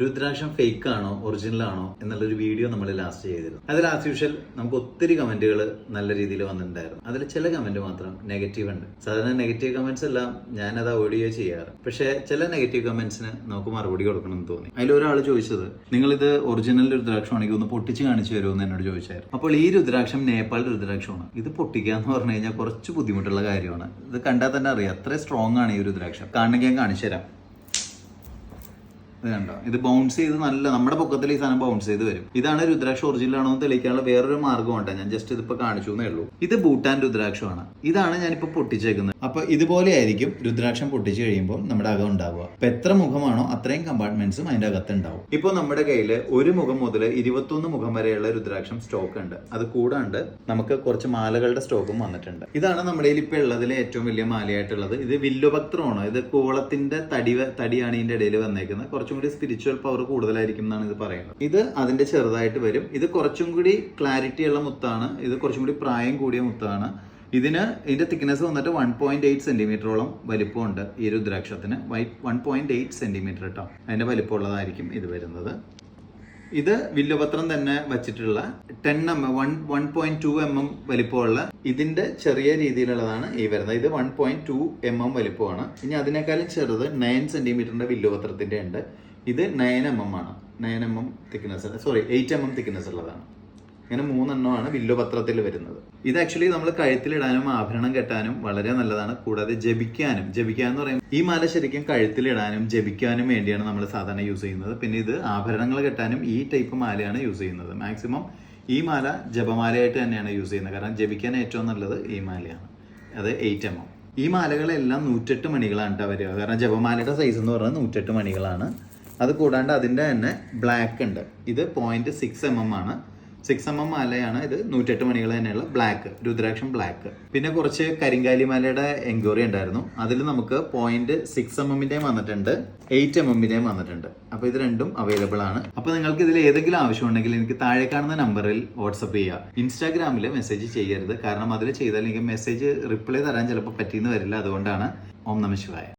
രുദ്രാക്ഷം fake ആണോ original ആണോ എന്നുള്ളൊരു വീഡിയോ നമ്മൾ ലാസ്റ്റ് ചെയ്തിരുന്നു. അതിൽ ആസ് യൂഷ്വൽ നമുക്ക് ഒത്തിരി കമന്റുകൾ നല്ല രീതിയിൽ വന്നിട്ടുണ്ടായിരുന്നു. അതിൽ ചില കമന്റ് മാത്രം നെഗറ്റീവ് ഉണ്ട്. സാധാരണ നെഗറ്റീവ് കമന്റ്സ് എല്ലാം ഞാനത് അവോയ്ഡ് ചെയ്യാറ്. പക്ഷേ ചില നെഗറ്റീവ് കമന്റ്സിന് നമുക്ക് മറുപടി കൊടുക്കണം എന്ന് തോന്നി. അതിലൊരാൾ ചോദിച്ചത്, നിങ്ങളിത് ഒറിജിനൽ രുദ്രാക്ഷമാണെങ്കിൽ ഒന്ന് പൊട്ടിച്ച് കാണിച്ചു തരുമെന്ന് എന്നോട് ചോദിച്ചായിരുന്നു. അപ്പോൾ ഈ രുദ്രാക്ഷം നേപ്പാൾ രുദ്രാക്ഷമാണ്. ഇത് പൊട്ടിക്കുക എന്ന് പറഞ്ഞു കഴിഞ്ഞാൽ കുറച്ച് ബുദ്ധിമുട്ടുള്ള കാര്യമാണ്. ഇത് കണ്ടാൽ തന്നെ അറിയാം അത്ര സ്ട്രോങ് ആണ് ഈ രുദ്രാക്ഷം. കാണണമെങ്കിൽ ഞാൻ കാണിച്ചു തരാം. ഇത് കണ്ടോ, ഇത് ബൗൺസ് ചെയ്ത് നല്ല നമ്മുടെ പൊക്കത്തിൽ ഈ സാധനം ബൗൺസ് ചെയ്ത് വരും. ഇതാണ് രുദ്രാക്ഷം ഒറിജിനൽ ആണോ എന്ന് തെളിയിക്കാനുള്ള വേറൊരു മാർഗ്ഗമുണ്ട്. ഞാൻ ജസ്റ്റ് ഇതിപ്പോ കാണിച്ചു എന്നേ ഉള്ളൂ. ഇത് ഭൂട്ടാൻ രുദ്രാക്ഷമാണ്. ഇതാണ് ഞാനിപ്പോ പൊട്ടിച്ചേക്കുന്നത്. അപ്പൊ ഇതുപോലെ ആയിരിക്കും രുദ്രാക്ഷം പൊട്ടിച്ചു കഴിയുമ്പോൾ നമ്മുടെ അകം ഉണ്ടാവുക. അപ്പൊ എത്ര മുഖമാണോ അത്രയും കമ്പാർട്ട്മെന്റ്സും അതിന്റെ അകത്ത് ഉണ്ടാവും. ഇപ്പൊ നമ്മുടെ കയ്യിൽ ഒരു മുഖം മുതൽ 21 മുഖം വരെയുള്ള രുദ്രാക്ഷം സ്റ്റോക്ക് ഉണ്ട്. അത് കൂടാണ്ട് നമുക്ക് കുറച്ച് മാലകളുടെ സ്റ്റോക്കും വന്നിട്ടുണ്ട്. ഇതാണ് നമ്മുടെ കയ്യിൽ ഇപ്പൊ ഉള്ളതിലെ ഏറ്റവും വലിയ മാലയായിട്ടുള്ളത്. ഇത് വില്ലുഭക്ത്രമാണ്. ഇത് കൂവളത്തിന്റെ തടിയാണ് ഇതിന്റെ ഇടയിൽ വന്നേക്കുന്നത്. കുറച്ചും കൂടി സ്പിരിച്വൽ പവർ കൂടുതലായിരിക്കും എന്നാണ് ഇത് പറയുന്നത്. ഇത് അതിന്റെ ചെറുതായിട്ട് വരും. ഇത് കുറച്ചും കൂടി ക്ലാരിറ്റി ഉള്ള മുത്താണ്. ഇത് കുറച്ചും കൂടി പ്രായം കൂടിയ മുത്താണ്. ഇതിന്റെ തിക്നെസ് വന്നിട്ട് 1.8 സെന്റിമീറ്ററോളം വലിപ്പമുണ്ട്. ഈ രുദ്രാക്ഷത്തിന് 1.8 സെന്റിമീറ്റർ കേട്ടോ, അതിന്റെ വലിപ്പമുള്ളതായിരിക്കും ഇത് വരുന്നത്. ഇത് വില്ലുപത്രം തന്നെ വച്ചിട്ടുള്ള 1.2 mm വലിപ്പമുള്ള ഇതിന്റെ ചെറിയ രീതിയിലുള്ളതാണ് ഈ വരുന്നത്. ഇത് 1.2 mm വലിപ്പമാണ്. ഇനി അതിനേക്കാളും ചെറുത് 9 സെന്റിമീറ്ററിന്റെ വില്ലുപത്രത്തിന്റെ ഉണ്ട്. ഇത് 9 mm ആണ്. 9 mm തിക്നെസ്, 8 mm തിക്നെസ് ഉള്ളതാണ്. ഇങ്ങനെ 3 എണ്ണമാണ് വില്ലുപത്രത്തിൽ വരുന്നത്. ഇത് ആക്ച്വലി നമ്മൾ കഴുത്തിലിടാനും ആഭരണം കെട്ടാനും വളരെ നല്ലതാണ്. കൂടാതെ ജപിക്കാന്ന് പറയുമ്പോൾ ഈ മാല ശരിക്കും കഴുത്തിലിടാനും ജപിക്കാനും വേണ്ടിയാണ് നമ്മൾ സാധാരണ യൂസ് ചെയ്യുന്നത്. പിന്നെ ഇത് ആഭരണങ്ങൾ കെട്ടാനും ഈ ടൈപ്പ് മാലയാണ് യൂസ് ചെയ്യുന്നത്. മാക്സിമം ഈ മാല ജപമാലയായിട്ട് തന്നെയാണ് യൂസ് ചെയ്യുന്നത്. കാരണം ജപിക്കാൻ ഏറ്റവും നല്ലത് ഈ മാലയാണ്. അത് 8 mm. ഈ മാലകളെല്ലാം 108 മണികളാണ് വരിക. കാരണം ജപമാലയുടെ സൈസ് എന്ന് പറഞ്ഞാൽ 108 മണികളാണ്. അത് കൂടാണ്ട് അതിന്റെ തന്നെ ബ്ലാക്ക് ഉണ്ട്. ഇത് 0.6 mm ആണ്. 6 mm മാലയാണ്. ഇത് 108 മണികൾ തന്നെയുള്ള ബ്ലാക്ക്, രുദ്രാക്ഷം ബ്ലാക്ക്. പിന്നെ കുറച്ച് കരിങ്കാലി മാലയുടെ എൻക്വയറി ഉണ്ടായിരുന്നു. അതിൽ നമുക്ക് 0.6 mm വന്നിട്ടുണ്ട്, 8 mm വന്നിട്ടുണ്ട്. അപ്പൊ ഇത് രണ്ടും അവൈലബിൾ ആണ്. അപ്പൊ നിങ്ങൾക്ക് ഇതിൽ ഏതെങ്കിലും ആവശ്യമുണ്ടെങ്കിൽ എനിക്ക് താഴെ കാണുന്ന നമ്പറിൽ വാട്സപ്പ് ചെയ്യുക. ഇൻസ്റ്റാഗ്രാമിൽ മെസ്സേജ് ചെയ്യരുത്. കാരണം അതിൽ ചെയ്താൽ എനിക്ക് മെസ്സേജ് റിപ്ലൈ തരാൻ ചിലപ്പോൾ പറ്റിയെന്ന് വരില്ല. അതുകൊണ്ടാണ്. ഓം നമഃ ശിവായ.